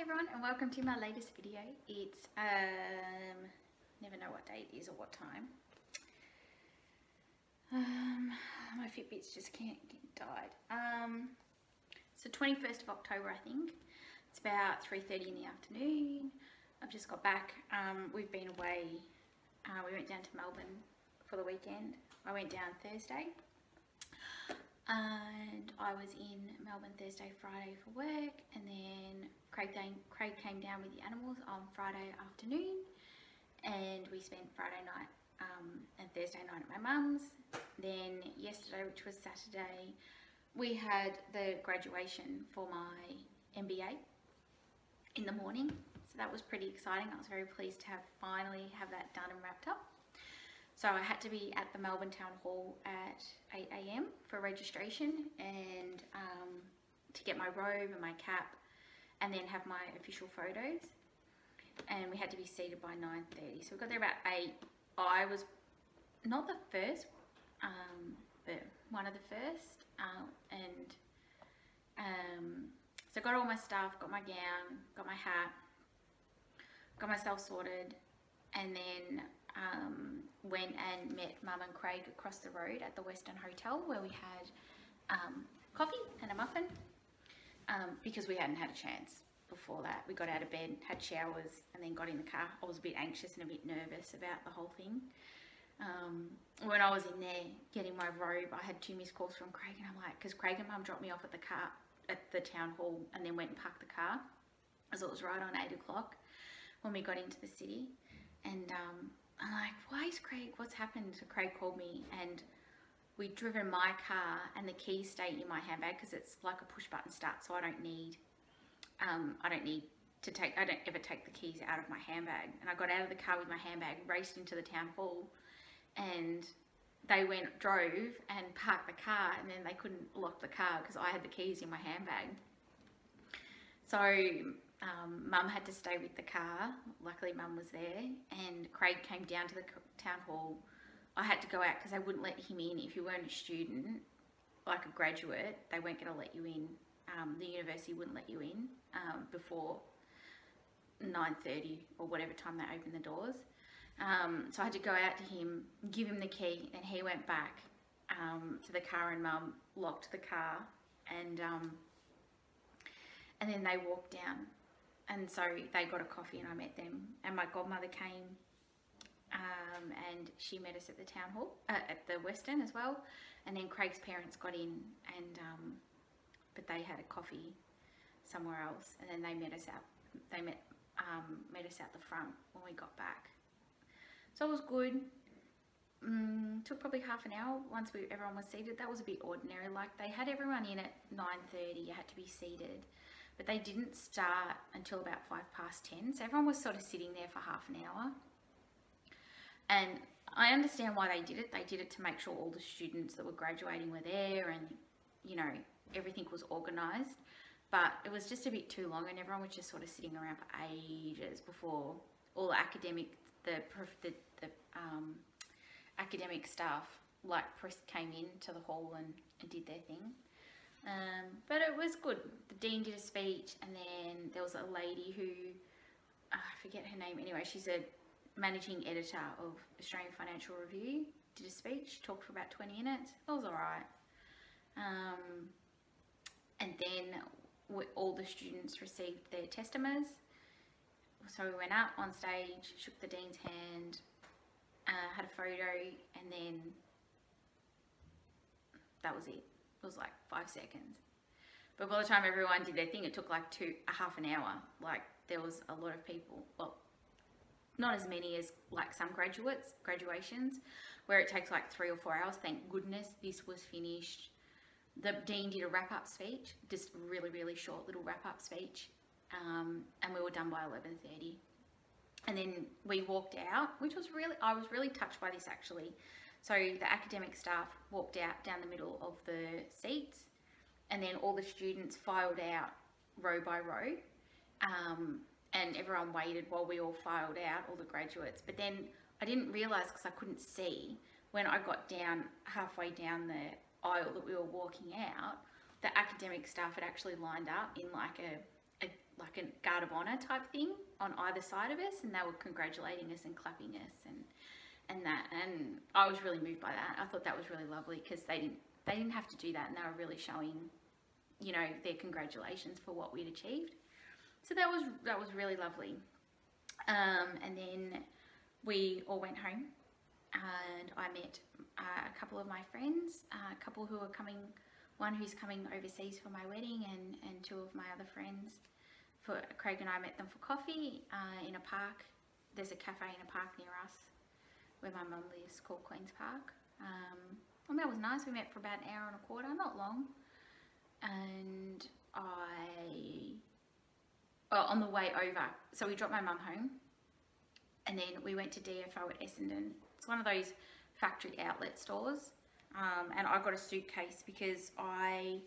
everyone and welcome to my latest video. It's never know what day it is or what time. My Fitbit's just died. So 21st of October, I think. It's about 3:30 in the afternoon. I've just got back. We've been away. We went down to Melbourne for the weekend. I went down Thursday. And I was in Melbourne Thursday, Friday for work, and then Craig came down with the animals on Friday afternoon, and we spent Friday night and Thursday night at my mum's. Then yesterday, which was Saturday, we had the graduation for my MBA in the morning, so that was pretty exciting. I was very pleased to finally have that done and wrapped up. So I had to be at the Melbourne Town Hall at 8 AM for registration and to get my robe and my cap and then have my official photos. And we had to be seated by 9:30. So we got there about 8. I was not the first, but one of the first. So got all my stuff, got my gown, got my hat, got myself sorted, and then went and met Mum and Craig across the road at the Western Hotel, where we had coffee and a muffin because we hadn't had a chance before that. We got out of bed, had showers, and then got in the car. I was a bit anxious and a bit nervous about the whole thing. When I was in there getting my robe, I had 2 missed calls from Craig, and I'm like, because Craig and Mum dropped me off at the town hall and then went and parked the car, as it was right on 8 o'clock when we got into the city. And I'm like, why is Craig, what's happened? So Craig called me, and we'd driven my car and the keys stay in my handbag because it's like a push button start, so I don't ever take the keys out of my handbag. And I got out of the car with my handbag, raced into the town hall, and they drove and parked the car, and then they couldn't lock the car because I had the keys in my handbag. So Mum had to stay with the car. Luckily Mum was there, and Craig came down to the town hall. I had to go out because they wouldn't let him in if you weren't a student, like a graduate. They weren't going to let you in. The university wouldn't let you in before 9:30 or whatever time they opened the doors. So I had to go out to him, give him the key, and he went back to the car, and Mum locked the car, and then they walked down. And so they got a coffee and I met them, and my godmother came and she met us at the town hall, at the Western as well. And then Craig's parents got in, and but they had a coffee somewhere else, and then they met us out. They met us out the front when we got back. So it was good. Took probably half an hour once everyone was seated. That was a bit ordinary. Like, they had everyone in at 9:30. You had to be seated. But they didn't start until about 10:05. So everyone was sort of sitting there for half an hour. And I understand why they did it. They did it to make sure all the students that were graduating were there, and, you know, everything was organised. But it was just a bit too long, and everyone was just sort of sitting around for ages before all the academic, academic staff like came into the hall and did their thing. But it was good. The dean did a speech, and then there was a lady who, I forget her name, anyway, she's a managing editor of Australian Financial Review, did a speech, talked for about 20 minutes. It was alright. And then all the students received their testimonies. So we went up on stage, shook the dean's hand, had a photo, and then that was it. It was like 5 seconds. But by the time everyone did their thing, it took like half an hour. Like, there was a lot of people. Well, not as many as like some graduations, where it takes like 3 or 4 hours. Thank goodness this was finished. The dean did a wrap-up speech, just really, really short little wrap-up speech. And we were done by 11:30. And then we walked out, which was I was really touched by this, actually. So the academic staff walked out down the middle of the seats, and then all the students filed out row by row, and everyone waited while we all filed out, all the graduates. But then I didn't realise, because I couldn't see, when I got down halfway down the aisle that we were walking out, the academic staff had actually lined up in like a like a guard of honor type thing on either side of us, and they were congratulating us and clapping us and that, and I was really moved by that. I thought that was really lovely because they didn't have to do that, and they were really showing, you know, their congratulations for what we'd achieved. So that was really lovely. And then we all went home, and I met a couple of my friends, a couple who are coming, one who's coming overseas for my wedding, and two of my other friends. Craig and I met them for coffee in a park. There's a cafe in a park near us where my mum lives called Queen's Park. And that was nice. We met for about an hour and a quarter, not long. And on the way over, so we dropped my mum home, and then we went to DFO at Essendon. It's one of those factory outlet stores, and I got a suitcase because I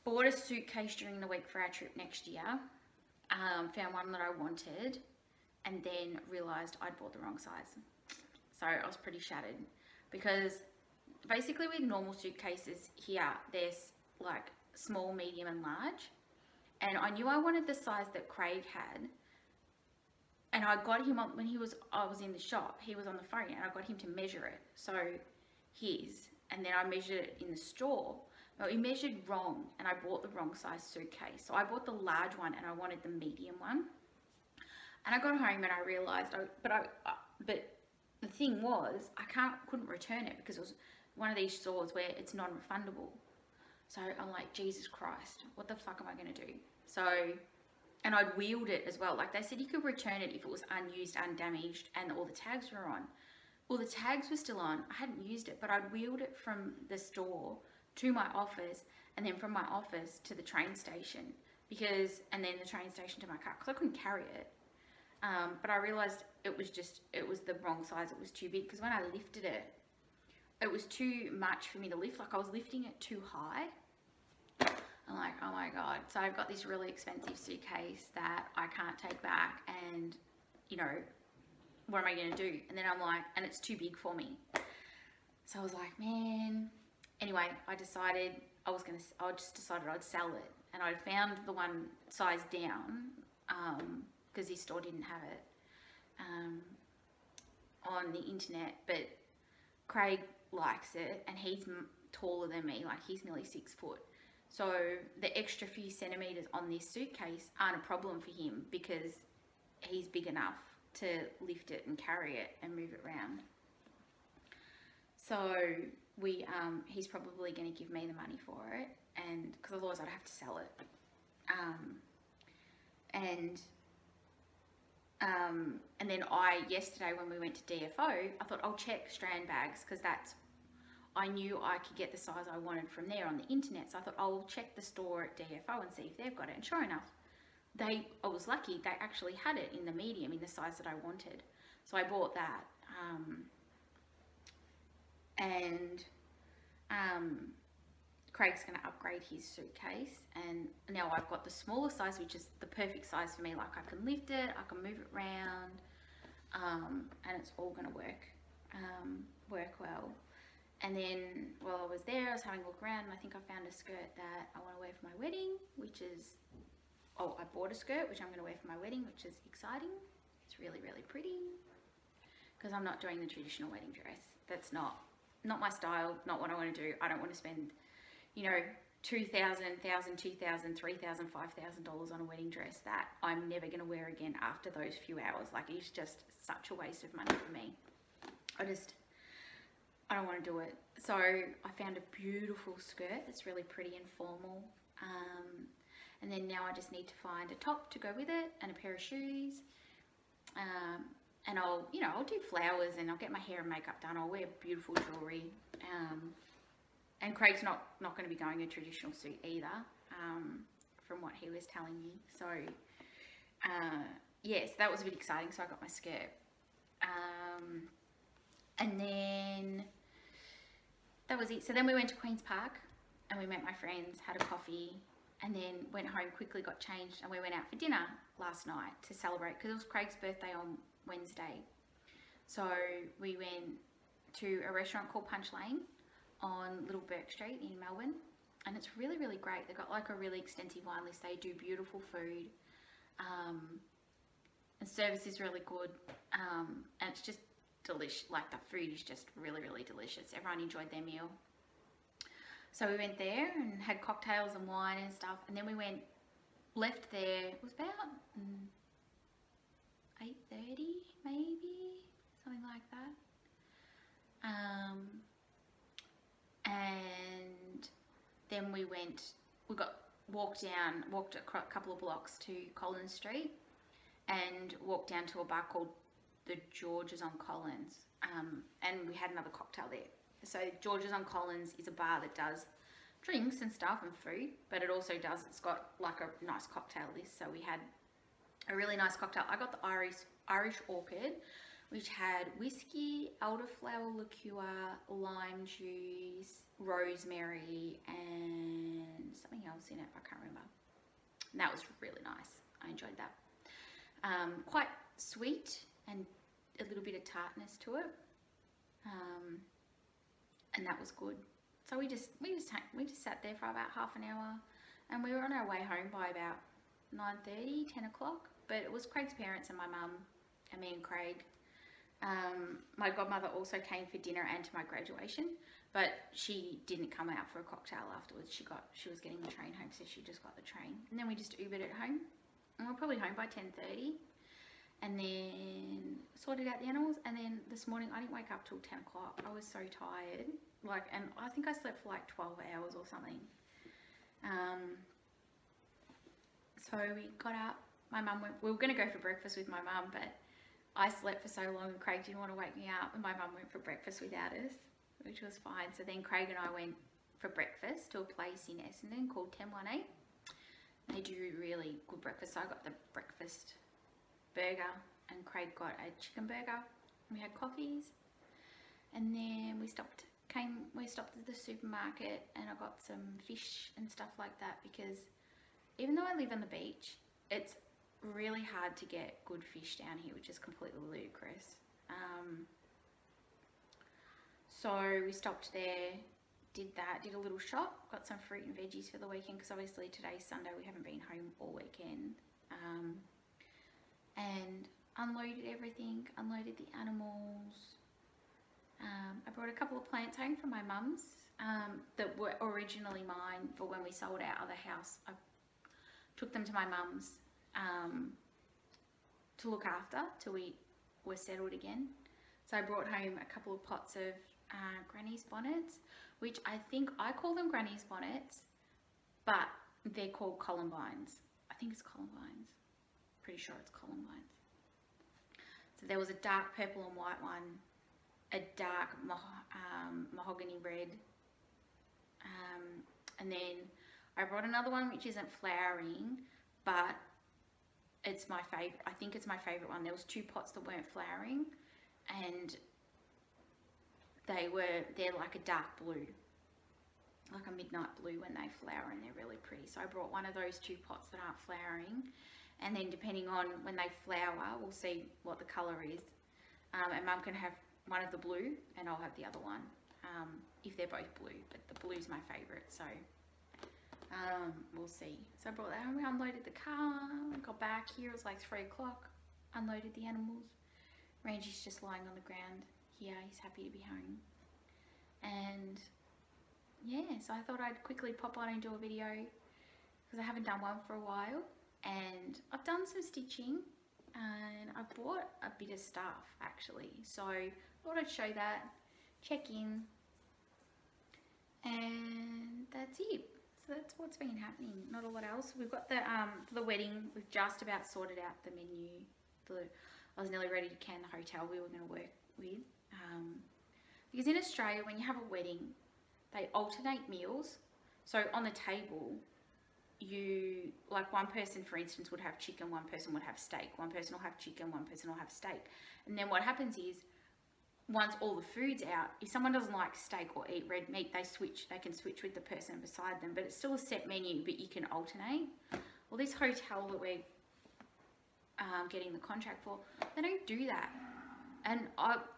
bought a suitcase during the week for our trip next year, found one that I wanted, and then realised I'd bought the wrong size. So I was pretty shattered, because basically with normal suitcases here, there's like small, medium and large, and I knew I wanted the size that Craig had, and I got him on, when I was in the shop, he was on the phone, and I got him to measure it, so his, and then I measured it in the store, but we measured wrong, and I bought the wrong size suitcase. So I bought the large one, and I wanted the medium one, and I got home and I realized, but the thing was, I couldn't return it because it was one of these stores where it's non-refundable. So I'm like, Jesus Christ, what the fuck am I going to do? So, and I'd wheeled it as well. Like, they said you could return it if it was unused, undamaged, and all the tags were on. Well, the tags were still on. I hadn't used it, but I'd wheeled it from the store to my office, and then from my office to the train station, and then the train station to my car, because I couldn't carry it. But I realized it was the wrong size. It was too big, because when I lifted it, it was too much for me to lift. Like, I was lifting it too high. I'm like, oh my God. So I've got this really expensive suitcase that I can't take back, and, you know, what am I going to do? And then I'm like, and it's too big for me. So I was like, man. Anyway, I just decided I'd sell it. And I found the one size down, because his store didn't have it, on the internet, but Craig likes it, and he's taller than me, like he's nearly 6 foot. So the extra few centimeters on this suitcase aren't a problem for him, because he's big enough to lift it and carry it and move it around. So he's probably going to give me the money for it, and because otherwise I'd have to sell it. And then yesterday when we went to DFO, I thought I'll check Strand bags, because I knew I could get the size I wanted from there on the internet. So I thought I'll check the store at DFO and see if they've got it. And sure enough, I was lucky, they actually had it in the medium, in the size that I wanted. So I bought that. Craig's going to upgrade his suitcase, and now I've got the smaller size, which is the perfect size for me. Like, I can lift it, I can move it around, and it's all going to work well. And then while I was there, I was having a look around, and I think I found a skirt that I want to wear for my wedding, I bought a skirt which I'm going to wear for my wedding, which is exciting. It's really, really pretty, because I'm not doing the traditional wedding dress. That's not my style, not what I want to do. I don't want to spend, you know, $2,000, $1,000, $2,000, $3,000, $5,000 on a wedding dress that I'm never going to wear again after those few hours. Like, it's just such a waste of money for me. I don't want to do it. So I found a beautiful skirt that's really pretty and formal. And then now I just need to find a top to go with it, and a pair of shoes. And I'll do flowers, and I'll get my hair and makeup done. I'll wear beautiful jewelry. And Craig's not going to be going a traditional suit either, from what he was telling me. So, yes, that was a bit exciting. So I got my skirt. And then that was it. So then we went to Queen's Park, and we met my friends, had a coffee, and then went home, quickly got changed, and we went out for dinner last night to celebrate, because it was Craig's birthday on Wednesday. So we went to a restaurant called Punch Lane on Little Bourke Street in Melbourne, and it's really, really great. They've got like a really extensive wine list. They do beautiful food, and service is really good, and it's just delicious. Like the food is just really, really delicious. Everyone enjoyed their meal. So we went there and had cocktails and wine and stuff, and then we left there. It was about 8:30 maybe, something like that. And then we walked a couple of blocks to Collins Street and walked down to a bar called the George's on Collins, and we had another cocktail there. So George's on Collins is a bar that does drinks and stuff and food, but it's got like a nice cocktail list. So we had a really nice cocktail. I got the Irish Orchid, which had whiskey, elderflower liqueur, lime juice, rosemary, and something else in it. I can't remember. And that was really nice. I enjoyed that. Quite sweet and a little bit of tartness to it, and that was good. So we just sat there for about half an hour, and we were on our way home by about 9:30, 10 o'clock. But it was Craig's parents and my mum and me and Craig. My godmother also came for dinner and to my graduation, but she didn't come out for a cocktail afterwards. She was getting the train home, so she just got the train, and then we just Ubered it home, and we're probably home by 10:30. And then sorted out the animals, and then this morning I didn't wake up till 10 o'clock. I was so tired, and I think I slept for like 12 hours or something. So we got up. My mum we were going to go for breakfast with my mum, but I slept for so long and Craig didn't want to wake me up, and my mum went for breakfast without us, which was fine. So then Craig and I went for breakfast to a place in Essendon called 1018. They do really good breakfast. So I got the breakfast burger and Craig got a chicken burger. We had coffees, and then we stopped at the supermarket and I got some fish and stuff like that, because even though I live on the beach, it's really hard to get good fish down here, which is completely ludicrous. So we stopped there, did a little shop, got some fruit and veggies for the weekend, because obviously today's Sunday, we haven't been home all weekend. And unloaded everything, unloaded the animals. I brought a couple of plants home from my mum's that were originally mine, but when we sold our other house, I took them to my mum's to look after till we were settled again. So I brought home a couple of pots of granny's bonnets, which I call them granny's bonnets, but they're called columbines. I think it's columbines. Pretty sure it's columbines. So there was a dark purple and white one, a dark mahogany red, and then I brought another one which isn't flowering, but it's my favorite. I think it's my favorite one. There was two pots that weren't flowering, and they're like a dark blue, like a midnight blue when they flower, and they're really pretty. So I brought one of those two pots that aren't flowering, and then depending on when they flower, we'll see what the colour is. And Mum can have one of the blue and I'll have the other one, if they're both blue, but the blue's my favourite, so we'll see. So I brought that home, we unloaded the car, got back here, it was like 3 o'clock, unloaded the animals. Rangy's just lying on the ground here, he's happy to be home. And yeah, so I thought I'd quickly pop on and do a video, because I haven't done one for a while. And I've done some stitching, and I've bought a bit of stuff actually, so I thought I'd show that, check in, and that's it. So that's what's been happening, not a lot else. We've got the for the wedding, we've just about sorted out the menu. I was nearly ready to can the hotel we were going to work with, because in Australia when you have a wedding they alternate meals. So on the table, you, like one person for instance would have chicken, one person would have steak, one person will have chicken, one person will have steak. And then what happens is, once all the food's out, if someone doesn't like steak or eat red meat, they can switch with the person beside them, but it's still a set menu, but you can alternate. Well, this hotel that we're getting the contract for, they don't do that. And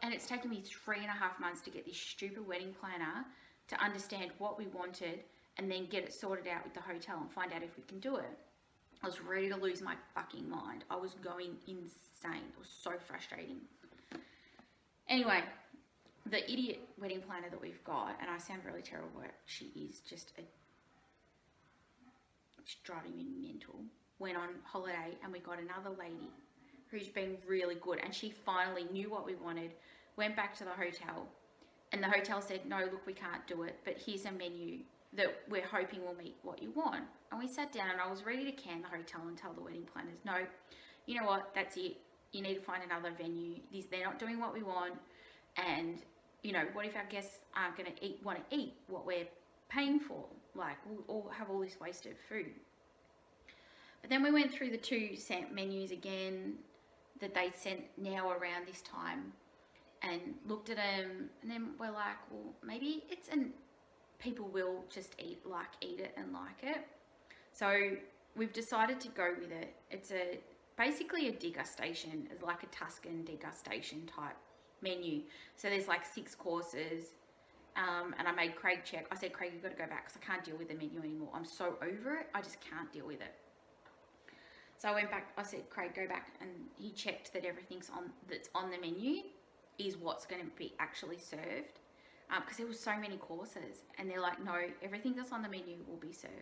it's taken me 3.5 months to get this stupid wedding planner to understand what we wanted and then get it sorted out with the hotel and find out if we can do it. I was ready to lose my fucking mind. I was going insane. It was so frustrating. Anyway, the idiot wedding planner that we've got, and I sound really terrible, but she is just it's driving me mental, went on holiday, and we got another lady who's been really good, and she finally knew what we wanted, went back to the hotel, and the hotel said, no, look, we can't do it, but here's a menu that we're hoping will meet what you want. And we sat down, and I was ready to can the hotel and tell the wedding planners, no, you know what, that's it. You need to find another venue. They're not doing what we want. And, you know, what if our guests aren't going to want to eat what we're paying for? Like, we'll all have all this wasted food. But then we went through the 2 cent menus again that they sent now around this time and looked at them. And then we're like, well, maybe it's people will just eat it and like it. So we've decided to go with it. It's basically a degustation. It's like a Tuscan degustation type menu. So there's like 6 courses. And I made Craig check. I said, Craig, you've got to go back because I can't deal with the menu anymore. I'm so over it. I just can't deal with it. So I went back. I said, Craig, go back, and he checked that everything that's on the menu is what's going to be actually served. Because there was so many courses, and they're like, no, everything that's on the menu will be served.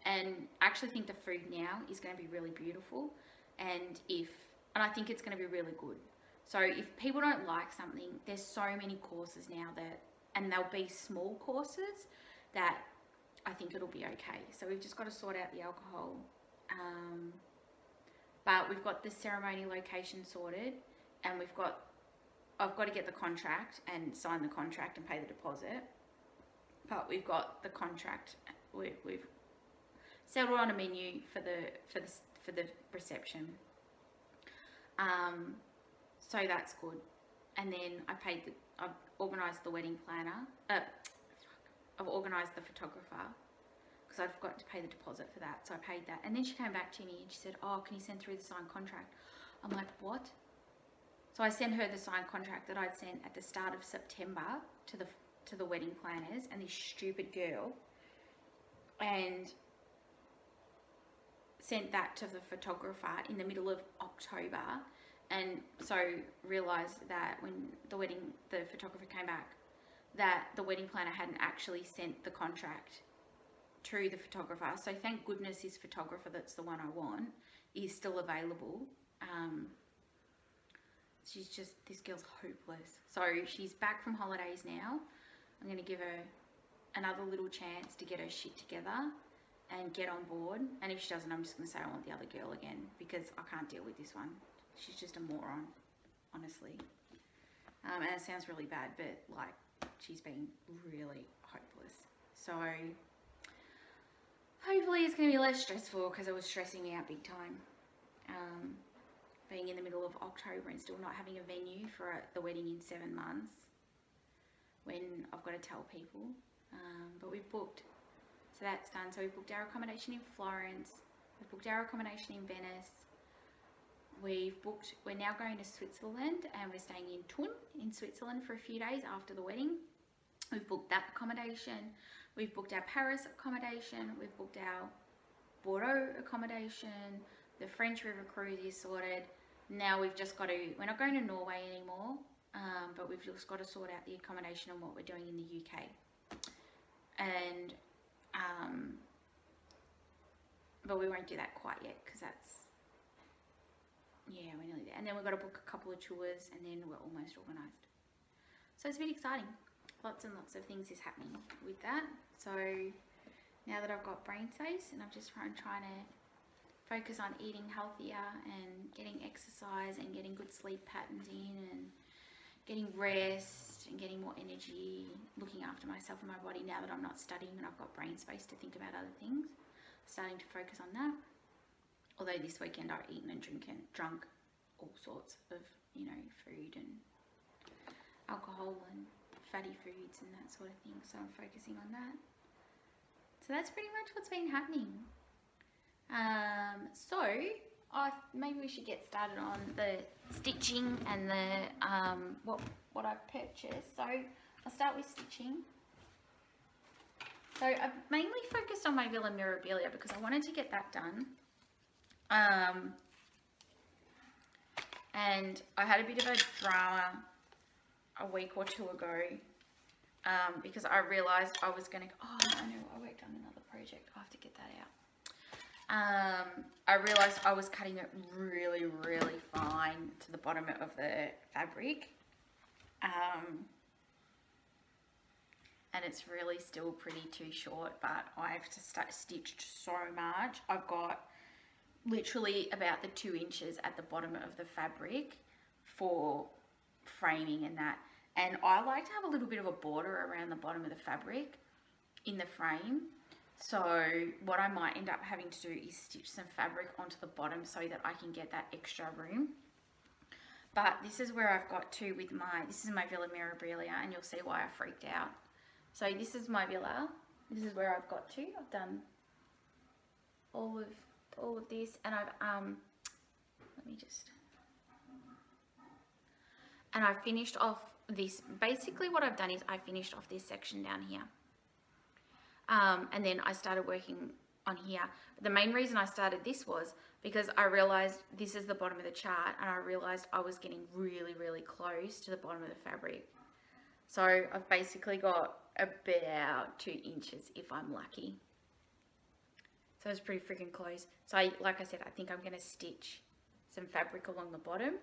And I actually think the food now is going to be really beautiful, and I think it's going to be really good. So if people don't like something, there's so many courses now and they'll be small courses that I think it'll be okay. So we've just got to sort out the alcohol. But we've got the ceremony location sorted, and I've got to get the contract and sign the contract and pay the deposit. But we've got the contract. We've settled on a menu for the reception. So that's good. And then I've organised the wedding planner. I've organised the photographer because I've got to pay the deposit for that. So I paid that. And then she came back to me and she said, oh, can you send through the signed contract? I'm like, what? So I sent her the signed contract that I'd sent at the start of September to the wedding planners and this stupid girl, and sent that to the photographer in the middle of October. And so realised that when the photographer came back, that the wedding planner hadn't actually sent the contract to the photographer. So thank goodness this photographer, that's the one I want, is still available. This girl's hopeless. So she's back from holidays now. I'm going to give her another little chance to get her shit together and get on board. And if she doesn't, I'm just going to say I want the other girl again, because I can't deal with this one. She's just a moron, honestly. And it sounds really bad, but like, she's been really hopeless. So hopefully it's going to be less stressful, because it was stressing me out big time. Being in the middle of October and still not having a venue for the wedding in 7 months, when I've got to tell people. But we've booked, so that's done. So we've booked our accommodation in Florence, we've booked our accommodation in Venice, we're now going to Switzerland, and we're staying in Thun in Switzerland for a few days after the wedding. We've booked that accommodation, we've booked our Paris accommodation, we've booked our Bordeaux accommodation, the French River cruise is sorted. Now we've just got to, we're not going to Norway anymore, but we've just got to sort out the accommodation and what we're doing in the UK. And but we won't do that quite yet, because that's, yeah, we're nearly there. And then we've got to book a couple of tours, and then we're almost organised. So it's a bit exciting. Lots and lots of things is happening with that. So now that I've got brain space, and I'm just trying to focus on eating healthier and getting exercise and getting good sleep patterns in and getting rest and getting more energy, looking after myself and my body now that I'm not studying and I've got brain space to think about other things. Starting to focus on that. Although this weekend I've eaten and drunk all sorts of, you know, food and alcohol and fatty foods and that sort of thing. So I'm focusing on that. So that's pretty much what's been happening. So maybe we should get started on the stitching and the what I've purchased. So I'll start with stitching. So I've mainly focused on my Villa Mirabilia because I wanted to get that done. And I had a bit of a drama a week or two ago because I realised I was going to... Oh, I know, I worked on another project. I have to get that out. I realised I was cutting it really, really fine to the bottom of the fabric. And it's really still pretty too short, but I've just stitched so much. I've got literally about the 2 inches at the bottom of the fabric for framing and that. And I like to have a little bit of a border around the bottom of the fabric in the frame. So what I might end up having to do is stitch some fabric onto the bottom so that I can get that extra room. But this is where I've got to with this is my Villa Mirabilia, and you'll see why I freaked out. So this is my villa. This is where I've got to. I've done all of this, and I finished off this. Basically what I've done is I finished off this section down here. And then I started working on here. But the main reason I started this was because I realized this is the bottom of the chart, and I realized I was getting really, really close to the bottom of the fabric. So I've basically got about 2 inches if I'm lucky. So it's pretty freaking close. So like I said, I think I'm going to stitch some fabric along the bottom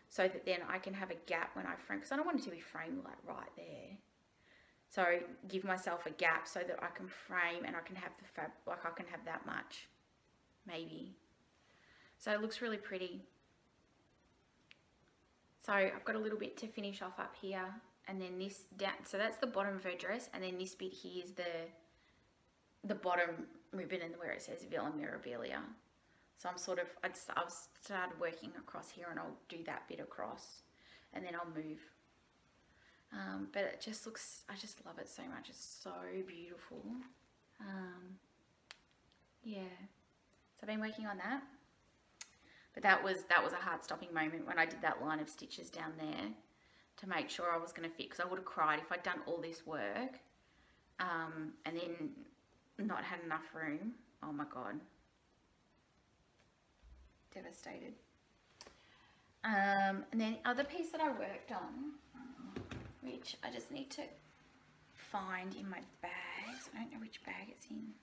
so that then I can have a gap when I frame, because I don't want it to be framed like right there. So give myself a gap so that I can frame and I can have the fabric, like I can have that much, maybe. So it looks really pretty. So I've got a little bit to finish off up here, and then this down. So that's the bottom of her dress, and then this bit here is the bottom ribbon and where it says Villa Mirabilia. So I'm sort of, I've started working across here, and I'll do that bit across, and then I'll move. But it just looks, I just love it so much. It's so beautiful. Yeah. So I've been working on that. But that was a heart stopping moment when I did that line of stitches down there to make sure I was going to fit, because I would have cried if I'd done all this work and then not had enough room. Oh my God. Devastated. And then the other piece that I worked on, which I just need to find in my bags. I don't know which bag it's in.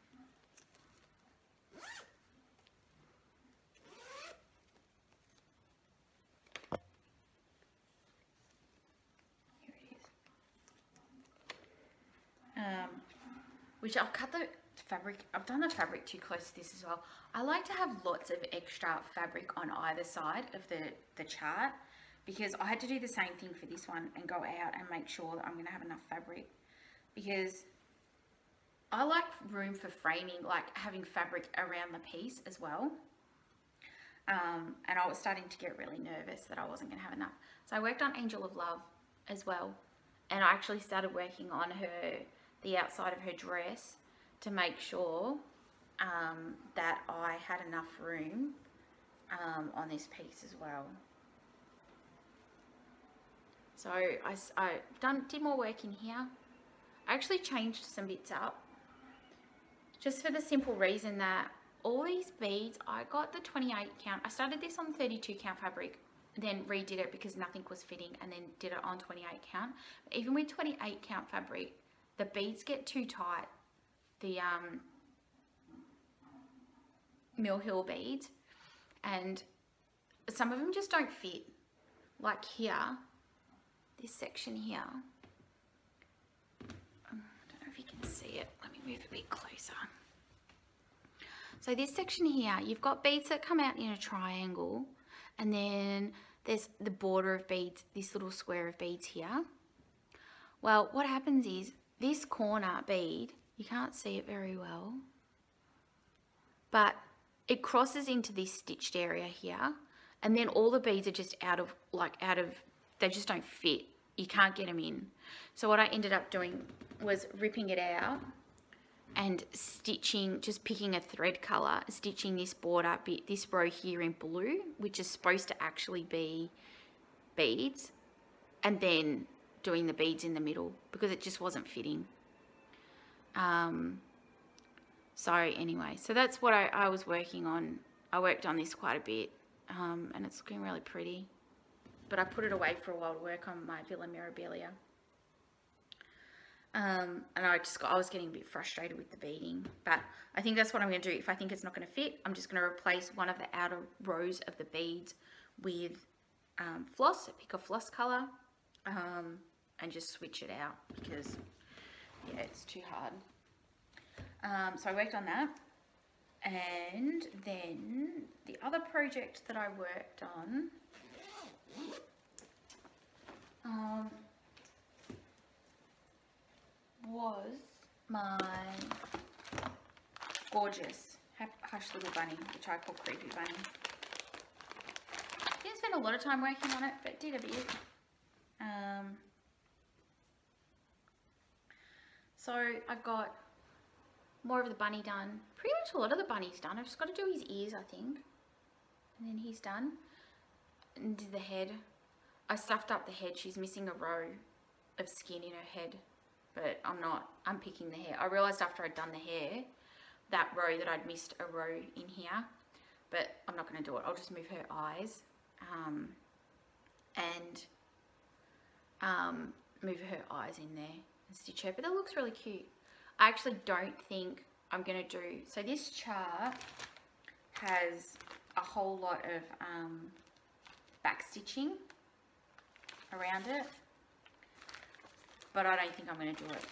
Here it is. Which I've cut the fabric, I've done the fabric too close to this as well. I like to have lots of extra fabric on either side of the chart, because I had to do the same thing for this one and go out and make sure that I'm going to have enough fabric, because I like room for framing, like having fabric around the piece as well. And I was starting to get really nervous that I wasn't going to have enough. So I worked on Angel of Love as well, and I actually started working on the outside of her dress to make sure that I had enough room on this piece as well. So I did more work in here. I actually changed some bits up just for the simple reason that all these beads, I got the 28 count. I started this on 32 count fabric, then redid it because nothing was fitting, and then did it on 28 count. But even with 28 count fabric, the beads get too tight. The Mill Hill beads, and some of them just don't fit. Like here, this section here, I don't know if you can see it, let me move a bit closer. So this section here, you've got beads that come out in a triangle, and then there's the border of beads, this little square of beads here. Well, what happens is this corner bead, you can't see it very well, but it crosses into this stitched area here, and then all the beads are just they just don't fit. You can't get them in. So what I ended up doing was ripping it out and stitching, just picking a thread color, stitching this border bit, this row here in blue, which is supposed to actually be beads, and then doing the beads in the middle because it just wasn't fitting. So anyway, so that's what I was working on. I worked on this quite a bit, and it's looking really pretty. But I put it away for a while to work on my Villa Mirabilia. And I was getting a bit frustrated with the beading, but I think that's what I'm going to do. If I think it's not going to fit, I'm just going to replace one of the outer rows of the beads with floss. Pick a floss color, and just switch it out because yeah, it's too hard. So I worked on that, and then the other project that I worked on was my gorgeous Hush Little Bunny, which I call Creepy Bunny. Didn't spend a lot of time working on it, but did a bit. So I've got more of the bunny done. Pretty much a lot of the bunny's done. I've just got to do his ears, I think. And then he's done. And did the head. I stuffed up the head. She's missing a row of skin in her head. But I'm not unpicking the hair. I realised after I'd done the hair, that row, that I'd missed a row in here. But I'm not going to do it. I'll just move her eyes. And move her eyes in there and stitch her. But that looks really cute. I actually don't think I'm going to do... So this chart has a whole lot of back stitching around it. But I don't think I'm going to do it.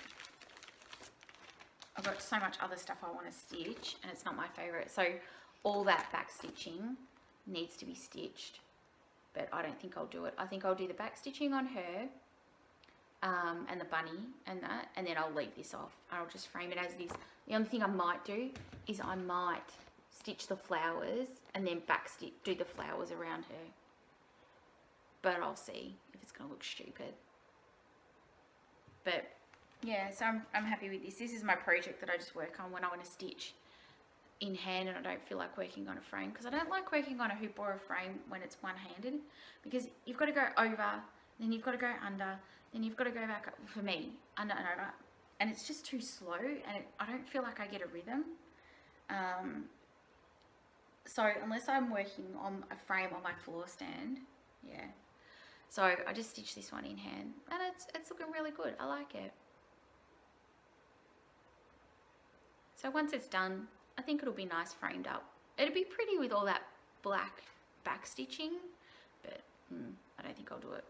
I've got so much other stuff I want to stitch, and it's not my favourite. So all that back stitching needs to be stitched, but I don't think I'll do it. I think I'll do the back stitching on her, and the bunny and that, and then I'll leave this off. I'll just frame it as it is. The only thing I might do is I might stitch the flowers and then back stitch, do the flowers around her. But I'll see if it's going to look stupid. But yeah, so I'm happy with this. This is my project that I just work on when I want to stitch in hand and I don't feel like working on a frame, because I don't like working on a hoop or a frame when it's one-handed, because you've got to go over, then you've got to go under, then you've got to go back up, for me, under and over, and it's just too slow, and I don't feel like I get a rhythm. So unless I'm working on a frame on my floor stand, yeah. So I just stitched this one in hand, and it's looking really good. I like it. So once it's done, I think it'll be nice framed up. It'll be pretty with all that black back stitching, but I don't think I'll do it.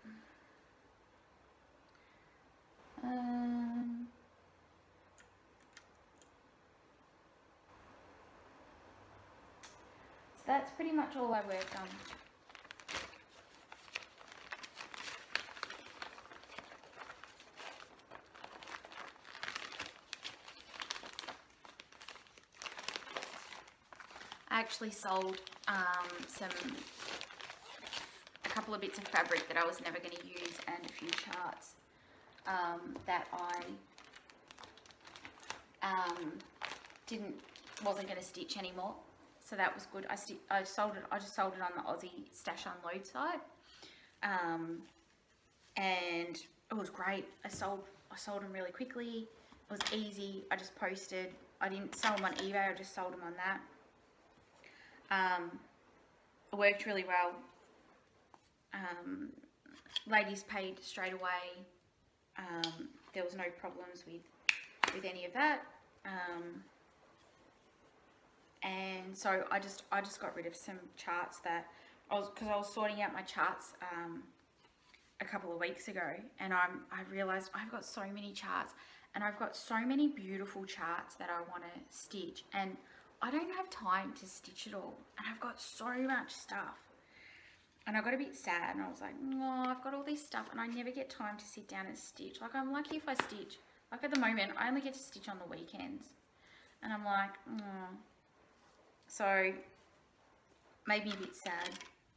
So that's pretty much all I worked on. I actually sold a couple of bits of fabric that I was never going to use, and a few charts that I wasn't going to stitch anymore. So that was good. I just sold it on the Aussie Stash Unload site, and it was great. I sold them really quickly. It was easy. I just posted. I didn't sell them on eBay. I just sold them on that. It worked really well. Ladies paid straight away. There was no problems with any of that. And so I just got rid of some charts that because I was sorting out my charts a couple of weeks ago, and I realized I've got so many charts, and I've got so many beautiful charts that I want to stitch, and I don't have time to stitch it all, and I've got so much stuff. And I got a bit sad, and I was like, oh, I've got all this stuff, and I never get time to sit down and stitch. Like, I'm lucky if I stitch. Like, at the moment, I only get to stitch on the weekends. And I'm like, oh. So, made me a bit sad.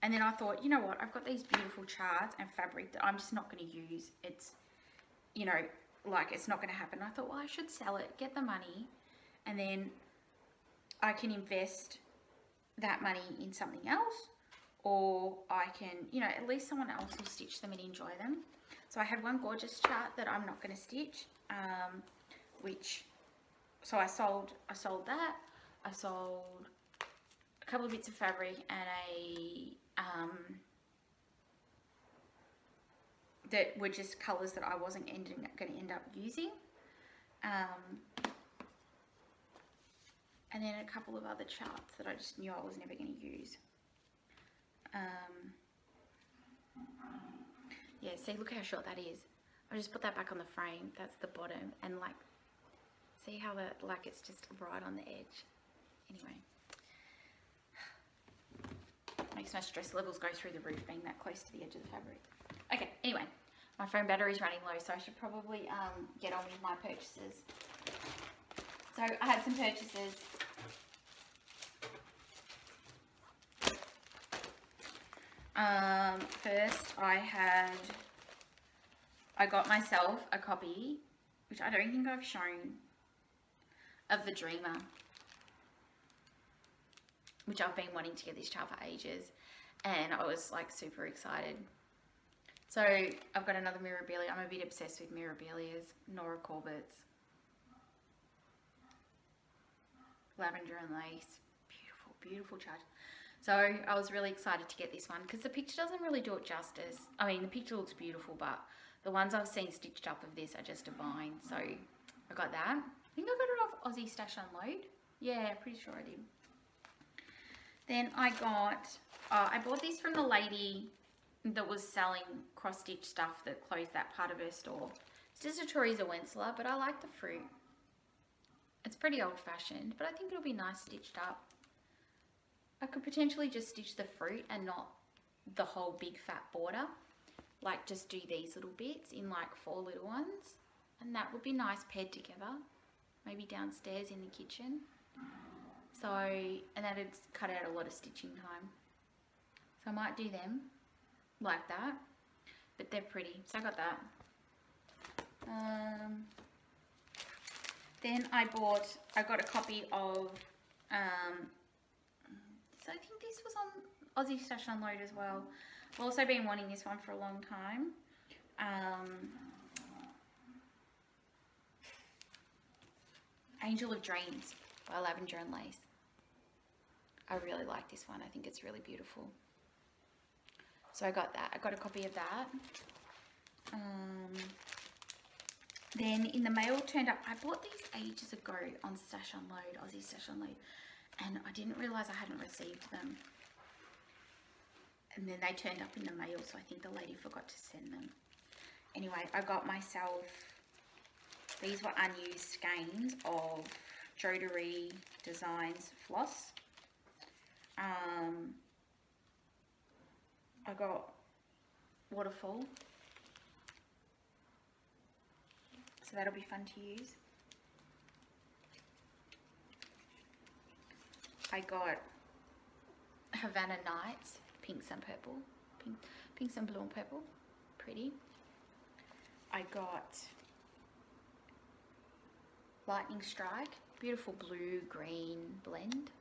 And then I thought, you know what? I've got these beautiful charts and fabric that I'm just not going to use. It's, you know, like, it's not going to happen. I thought, well, I should sell it, get the money, and then I can invest that money in something else, or I can, you know, at least someone else will stitch them and enjoy them. So I had one gorgeous chart that I'm not going to stitch, which so I sold that. I sold a couple of bits of fabric and a that were just colours that I wasn't going to end up using. And then a couple of other charts that I just knew I was never going to use. Yeah, see, look how short that is. I just put that back on the frame. That's the bottom, and like, see how that, like, it's just right on the edge. Anyway, makes my stress levels go through the roof being that close to the edge of the fabric. Okay, anyway, my phone battery is running low, so I should probably get on with my purchases. So I had some purchases. First I got myself a copy, which I don't think I've shown, of the Dreamer, which I've been wanting to get this chart for ages, and I was like super excited. So I've got another Mirabilia. I'm a bit obsessed with Mirabilias, Nora Corbett's, lavender and lace, beautiful, beautiful chart. So I was really excited to get this one because the picture doesn't really do it justice. I mean, the picture looks beautiful, but the ones I've seen stitched up of this are just divine. So I got that. I think I got it off Aussie Stash Unload. Yeah, pretty sure I did. Then I got, I bought this from the lady that was selling cross-stitch stuff that closed that part of her store. It's just a Teresa Wentzler, but I like the fruit. It's pretty old-fashioned, but I think it'll be nice stitched up. I could potentially just stitch the fruit and not the whole big fat border. Like, just do these little bits in like 4 little ones. And that would be nice paired together. Maybe downstairs in the kitchen. So, and that'd cut out a lot of stitching time. So I might do them like that. But they're pretty. So I got that. Then I got a copy of, so I think this was on Aussie Stash Unload as well. I've also been wanting this one for a long time. Angel of Dreams by Lavender and Lace. I really like this one. I think it's really beautiful. So I got that. I got a copy of that. Then in the mail turned up, I bought these ages ago on Stash Unload, Aussie Stash Unload, and I didn't realise I hadn't received them. And then they turned up in the mail, so I think the lady forgot to send them. Anyway, I got myself, these were unused skeins of Jodery Designs floss. I got Waterfall. So that'll be fun to use. I got Havana Nights, pinks and purple, pinks and blue and purple, pretty. I got Lightning Strike, beautiful blue green blend.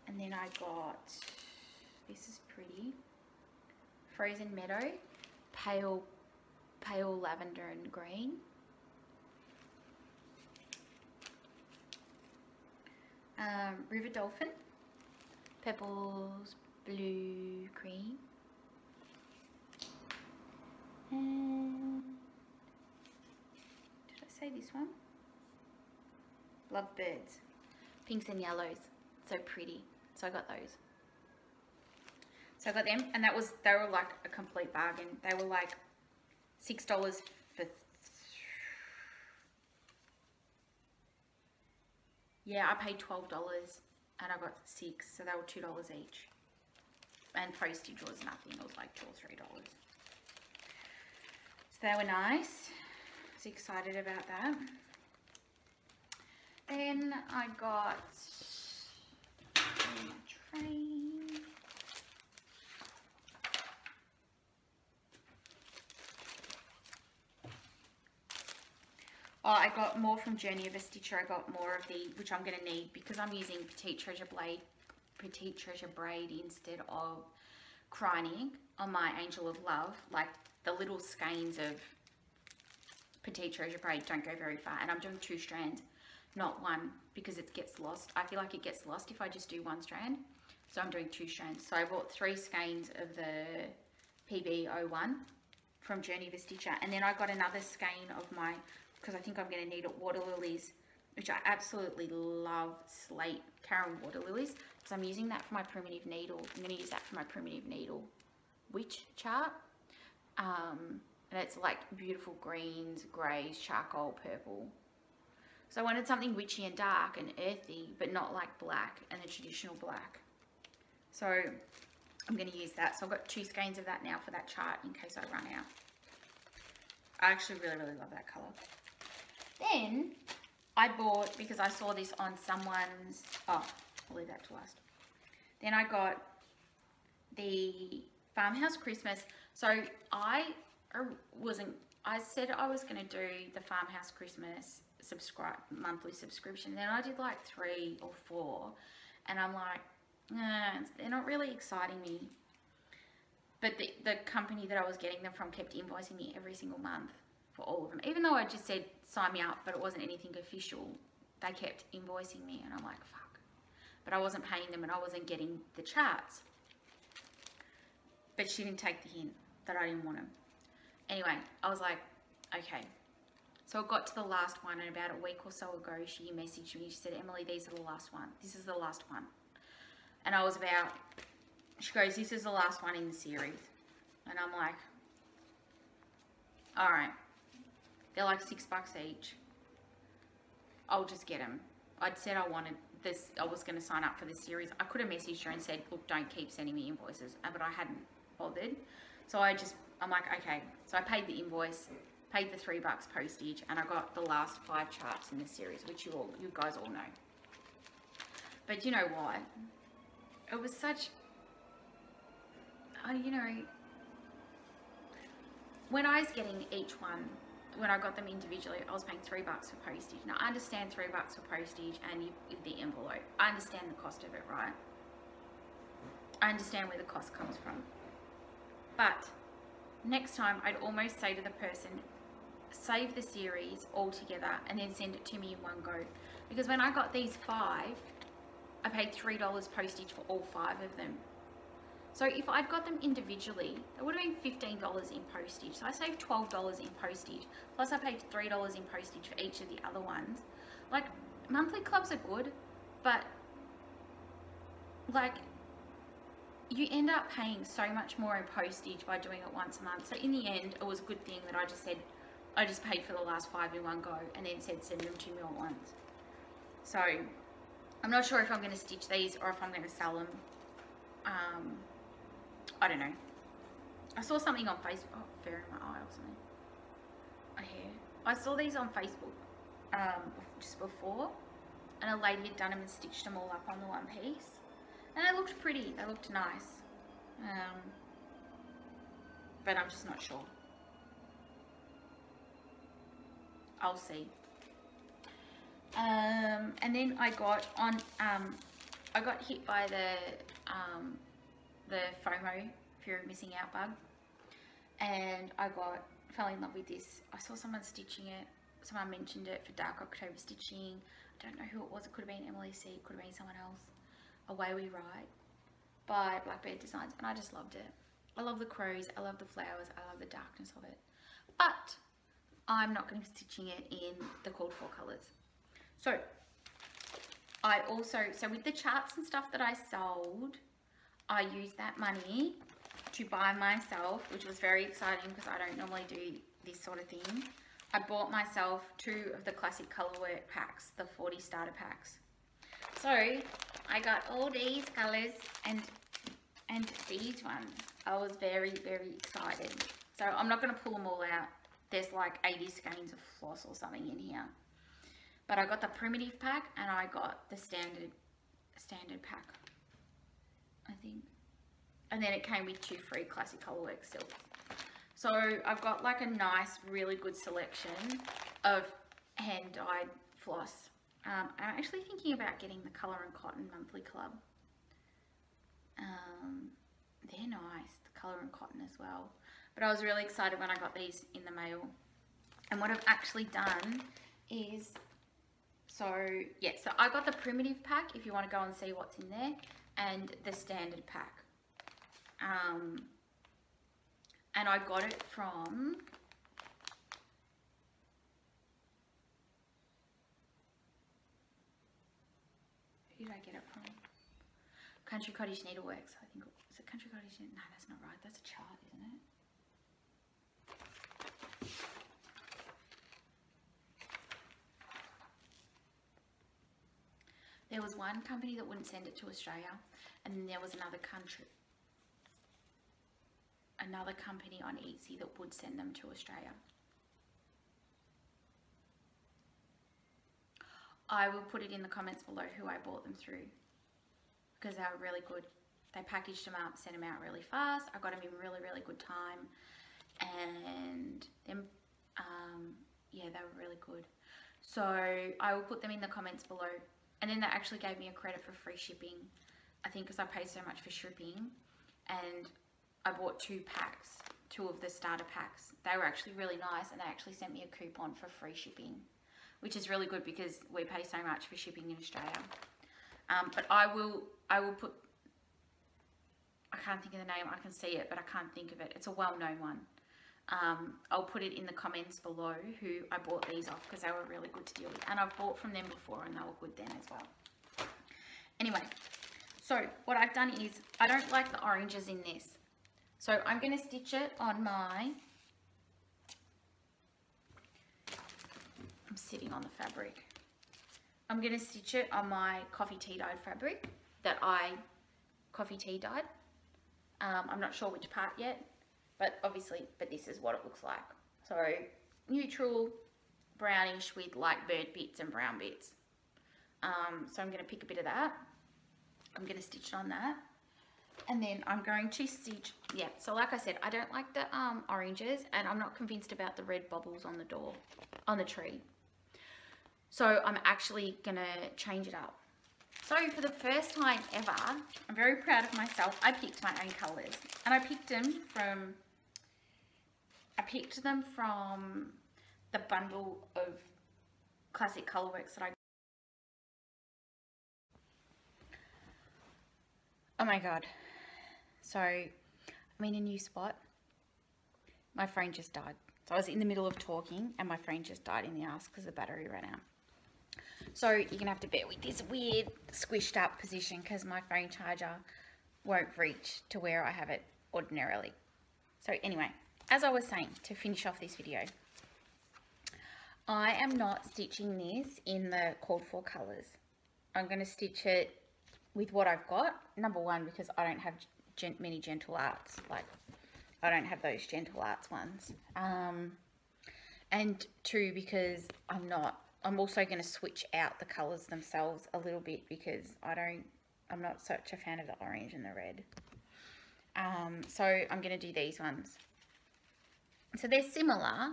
And then I got, this is pretty, Frozen Meadow, pale lavender and green. River Dolphin, Pebbles, blue, cream. And did I say this one? Lovebirds, pinks and yellows, so pretty. So I got those. So I got them, and they were like a complete bargain. They were like $6 for, yeah, I paid $12 and I got 6, so they were $2 each. And postage was nothing, it was like $2 or $3. So they were nice. I was excited about that. Then I got a train. Oh, I got more from Journey of a Stitcher. I got more of the, which I'm going to need because I'm using Petite Treasure braid instead of Crying on my Angel of Love. Like the little skeins of Petite Treasure Braid don't go very far, and I'm doing 2 strands, not 1, because it gets lost. I feel like it gets lost if I just do 1 strand, so I'm doing 2 strands. So I bought 3 skeins of the PB01 from Journey of a Stitcher, and then I got another skein of my, because I think I'm going to need it, water lilies, which I absolutely love, slate Caron water lilies, so I'm using that for my primitive needle. I'm going to use that for my primitive needle witch chart, and it's like beautiful greens, greys, charcoal, purple. So I wanted something witchy and dark and earthy, but not like black and the traditional black. So I'm going to use that. So I've got 2 skeins of that now for that chart in case I run out. I actually really, really love that colour. Then I bought, because I saw this on someone's, oh, I'll leave that to last. Then I got the Farmhouse Christmas. So I said I was going to do the Farmhouse Christmas monthly subscription. Then I did like 3 or 4, and I'm like, nah, they're not really exciting me. But the company that I was getting them from kept invoicing me every single month for all of them. Even though I just said sign me up, but it wasn't anything official, they kept invoicing me, and I'm like, fuck. But I wasn't paying them, and I wasn't getting the charts. But she didn't take the hint that I didn't want them. Anyway, I was like, okay. So it got to the last one, and about a week or so ago, she messaged me. She said, Emily, these are the last one. This is the last one. And I was about, she goes, this is the last one in the series. And I'm like, all right. They're like $6 each. I'll just get them. I'd said I wanted this, I was going to sign up for this series. I could have messaged her and said, look, don't keep sending me invoices. But I hadn't bothered. So I'm like, okay. So I paid the invoice, paid the $3 postage, and I got the last 5 charts in the series, which you guys all know. But you know what? It was such, you know, when I was getting each one, when I got them individually, I was paying $3 for postage. Now, I understand $3 for postage and the envelope. I understand the cost of it, right? I understand where the cost comes from. But next time, I'd almost say to the person, save the series all together and then send it to me in one go. Because when I got these 5, I paid $3 postage for all 5 of them. So if I'd got them individually, it would have been $15 in postage. So I saved $12 in postage. Plus I paid $3 in postage for each of the other ones. Like, monthly clubs are good, but like, you end up paying so much more in postage by doing it once a month. So in the end, it was a good thing that I just said, I just paid for the last 5 in one go and then said send them to me at once. So I'm not sure if I'm going to stitch these or if I'm going to sell them. I don't know. I saw something on Facebook. Oh, fair in my eye or something. A hair. I saw these on Facebook just before, and a lady had done them and stitched them all up on the one piece, and they looked pretty. They looked nice. But I'm just not sure. I'll see. And then I got on. I got hit by the FOMO, fear of missing out bug, and I fell in love with this. I saw someone stitching it. Someone mentioned it for Dark October stitching. I don't know who it was. It could have been Emily C. It could have been someone else. Away We Ride by Blackbird Designs, and I just loved it. I love the crows. I love the flowers. I love the darkness of it. But I'm not going to be stitching it in the called for colours. So I also, with the charts and stuff that I sold, I used that money to buy myself, which was very exciting because I don't normally do this sort of thing. I bought myself 2 of the classic colorwork packs, the 40 starter packs. So I got all these colors and these ones. I was very, very excited. So I'm not going to pull them all out. There's like 80 skeins of floss or something in here. But I got the primitive pack and I got the standard pack, I think. And then it came with 2 free classic colorwork silks. So I've got like a nice, really good selection of hand-dyed floss. I'm actually thinking about getting the Colour and Cotton monthly club. They're nice, the Colour and Cotton as well. But I was really excited when I got these in the mail. And what I've actually done is, so yeah, so I got the primitive pack if you want to go and see what's in there, and the standard pack. And I got it from, who did I get it from? Country Cottage Needleworks, I think. Is it Country Cottage? No, that's not right. That's a chart, isn't it? There was one company that wouldn't send it to Australia, and then there was another company on Etsy that would send them to Australia. I will put it in the comments below who I bought them through, because they were really good. They packaged them up, sent them out really fast. I got them in really, really good time, and then yeah, they were really good. So I will put them in the comments below. And then they actually gave me a credit for free shipping, I think, because I paid so much for shipping. And I bought 2 packs, 2 of the starter packs. They were actually really nice, and they actually sent me a coupon for free shipping, which is really good because we pay so much for shipping in Australia. But I will put, I can't think of the name. I can see it, but I can't think of it. It's a well-known one. I'll put it in the comments below who I bought these off, because they were really good to deal with. And I've bought from them before, and they were good then as well. Anyway, so what I've done is, I don't like the oranges in this. So I'm going to stitch it on my, I'm sitting on the fabric. I'm going to stitch it on my coffee tea dyed fabric that I coffee tea dyed. I'm not sure which part yet. But obviously, this is what it looks like. So neutral, brownish with like burnt bits and brown bits. So I'm going to pick a bit of that. I'm going to stitch it on that. And then I'm going to stitch, yeah, so like I said, I don't like the oranges, and I'm not convinced about the red bubbles on the door, on the tree. So I'm actually going to change it up. So for the first time ever, I'm very proud of myself. I picked my own colours, and I picked them from the bundle of classic colourworks that I got. Oh my god. So I'm in a new spot. My phone just died. So I was in the middle of talking and my phone just died in the ass because the battery ran out. So you're going to have to bear with this weird squished up position because my phone charger won't reach to where I have it ordinarily. So anyway, as I was saying, to finish off this video, I am not stitching this in the called for colours. I'm going to stitch it with what I've got. Number one, because I don't have many gentle arts. Like, I don't have those gentle arts ones. And two, because I'm also going to switch out the colours themselves a little bit, because I'm not such a fan of the orange and the red. So I'm going to do these ones. So they're similar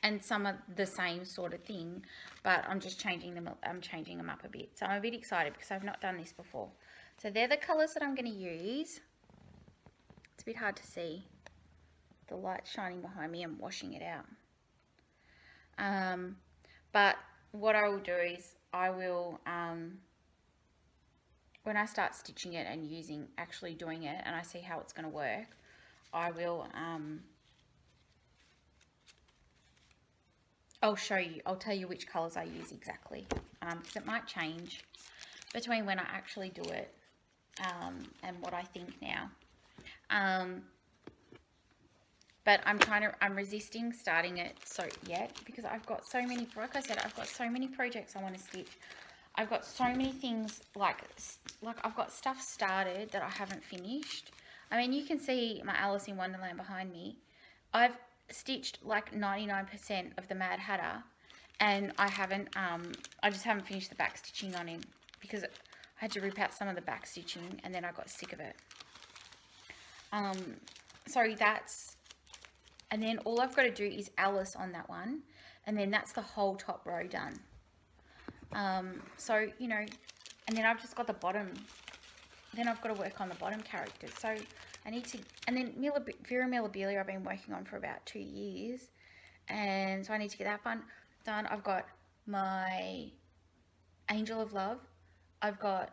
and some are the same sort of thing, but I'm just changing them. I'm changing them up a bit. So I'm a bit excited because I've not done this before. So they're the colours that I'm going to use. It's a bit hard to see. The light's shining behind me and washing it out. But what I will do is I will, when I start stitching it and actually doing it, and I see how it's going to work, I will, I'll show you, I'll tell you which colours I use exactly, because it might change between when I actually do it, and what I think now. But I'm resisting starting it yet, because I've got so many, like I said, I've got so many projects I want to stitch. I've got so many things, like I've got stuff started that I haven't finished. I mean, you can see my Alice in Wonderland behind me. I've stitched like 99% of the Mad Hatter, and I just haven't finished the back stitching on him, because I had to rip out some of the back stitching, and then I got sick of it. So that's, and then all I've got to do is Alice on that one, and then that's the whole top row done. So, you know, and then I've just got the bottom, then I've got to work on the bottom characters. So I need to, and then Vera Mirabilia I've been working on for about 2 years, and so I need to get that one done. I've got my Angel of Love. I've got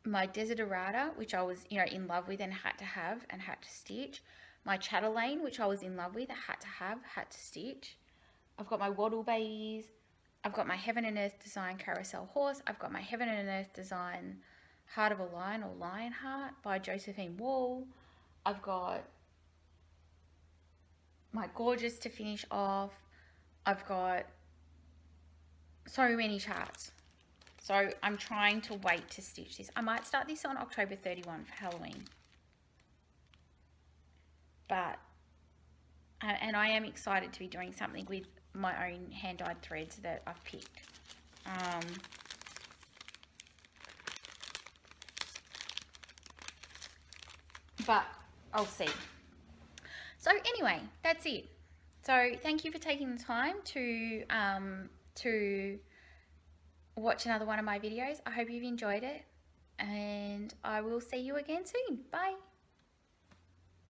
my Desiderata, which I was, you know, in love with and had to have and had to stitch. My Chatelaine, which I was in love with, had to have, had to stitch. I've got my Waddle Babies. I've got my Heaven and Earth Design Carousel Horse. I've got my Heaven and Earth Design Heart of a Lion or Lion Heart by Josephine Wall. I've got my Gorgeous to finish off. I've got so many charts. So I'm trying to wait to stitch this. I might start this on October 31 for Halloween. But, and I am excited to be doing something with my own hand-dyed threads that I've picked. But I'll see. So anyway, that's it. So thank you for taking the time to watch another one of my videos. I hope you've enjoyed it, and I will see you again soon. Bye.